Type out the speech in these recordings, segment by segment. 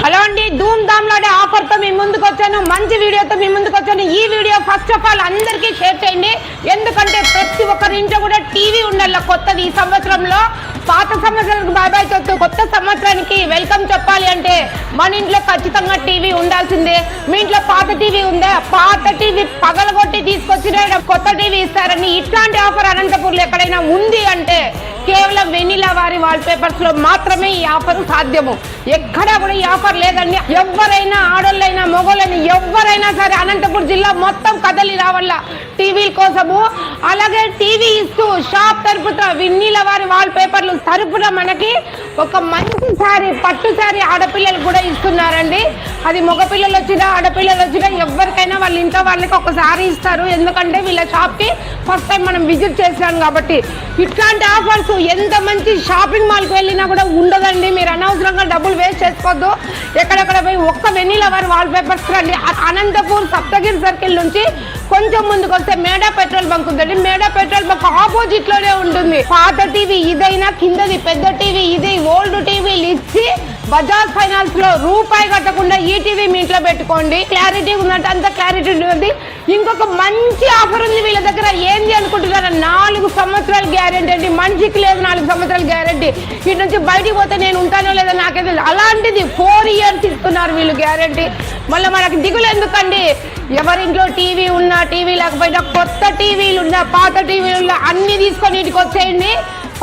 Hello అండి, ధూమ్ ధామ్ లాడే offer తో మీ ముందుకు వచ్చాను. మంచి వీడియోతో మీ ముందుకు వచ్చాను. ఈ వీడియో ఫస్ట్ ఆఫ్ ఆల్ అందరికీ షేర్ చేయండి. ఎందుకంటే ప్రతి ఒక్కరి ఇంట్లో కూడా టీవీ ఉండాలి. కొత్తది ఈ సంవత్సరంలో పాత సంవత్సరానికి బాయ్ బాయ్ చెప్తూ కొత్త సంవత్సరానికి వెల్కమ్ చెప్పాలి అంటే మన ఇంట్లో ఖచ్చితంగా టీవీ ఉండాల్సిందే. మీ ఇంట్లో పాత టీవీ ఉందా? పాత టీవీ పగలగొట్టి తీసుకొచ్చిన కొత్త టీవీ ఇస్తారని ఇట్లాంటి ఆఫర్ అనంతపూర్లో ఎక్కడైనా ఉంది అంటే కేవలం వెనిలా వారి వాల్ పేపర్స్ లో మాత్రమే ఈ ఆఫర్ సాధ్యము. ఎక్కడా కూడా ఈ ఆఫర్ లేదండి. ఎవరైనా ఆడోళ్ళైనా మొగోళ్ళైనా ఎవరైనా సరే అనంతపురం జిల్లా మొత్తం కదలి రావాల టీవీల కోసము. అలాగే టీవీ ఇస్తూ షాప్ తరపున వెనిలా వారి వాల్ పేపర్లు తరపున మనకి ఒక మంచి శారీ, పట్టు శారీ ఆడపిల్లలు కూడా ఇస్తున్నారండి. అది మగపిల్లలు వచ్చినా ఆడపిల్లలు వచ్చినా ఎవరికైనా వాళ్ళ ఇంట్లో వాళ్ళకి ఒక శారీ ఇస్తారు. ఎందుకంటే వీళ్ళ షాప్ కి ఫస్ట్ టైం మనం విజిట్ చేసాం కాబట్టి. ఇట్లాంటి ఆఫర్స్ ఎంత మంచి షాపింగ్ మాల్కి వెళ్ళినా కూడా ఉండదండి. మీరు అనవసరంగా డబ్బులు వేస్ట్ చేసుకోవద్దు. ఎక్కడెక్కడ పోయి ఒక్క వెనిలా వారి వాల్ పేపర్స్ రండి. అనంతపూర్ సప్తగిరి సర్కిల్ నుంచి కొంచెం ముందుకు వస్తే మేడా పెట్రోల్ బంక్ ఉందండి. మేడా పెట్రోల్ బంక్ ఆపోజిట్ లోనే ఉంటుంది. పాత టీవీ ఇదైనా కిందది పెద్ద టీవీ ఇది ఓల్డ్ టీవీలు ఇచ్చి బజాజ్ ఫైనాన్స్ లో రూపాయి కట్టకుండా ఈ టీవీ మీ ఇంట్లో పెట్టుకోండి. క్లారిటీ ఉన్నట్టు అంత క్లారిటీ ఉంటుంది. ఇంకొక మంచి ఆఫర్ ఉంది వీళ్ళ దగ్గర. ఏంది అనుకుంటున్నారా? 4 సంవత్సరాల గ్యారెంటీ అండి. మనిషికి లేదు 4 సంవత్సరాల గ్యారెంటీ. ఇటు నుంచి బయటికి పోతే నేను ఉంటానో లేదో నాకేదో అలాంటిది 4 years ఇస్తున్నారు వీళ్ళు గ్యారెంటీ. మళ్ళీ మనకి దిగులు ఎందుకండి? ఎవరింట్లో టీవీ ఉన్నా టీవీ లేకపోయినా కొత్త టీవీలు ఉన్నా పాత టీవీలు ఉన్నా అన్ని తీసుకొని ఇంటికి వచ్చేయండి.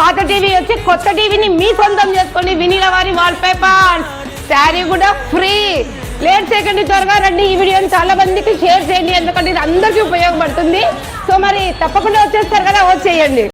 పాత టీవీ వచ్చి కొత్త టీవీని మీ సొంతం చేసుకోండి. వెనిలా వారి వాల్ పేపర్ శారీ కూడా ఫ్రీ. లేట్ చేయకండి, త్వరగా రండి. ఈ వీడియోని చాలా మందికి షేర్ చేయండి. ఎందుకంటే ఇది అందరికీ ఉపయోగపడుతుంది. సో మరి తప్పకుండా వచ్చేస్తారు కదా, వచ్చేయండి.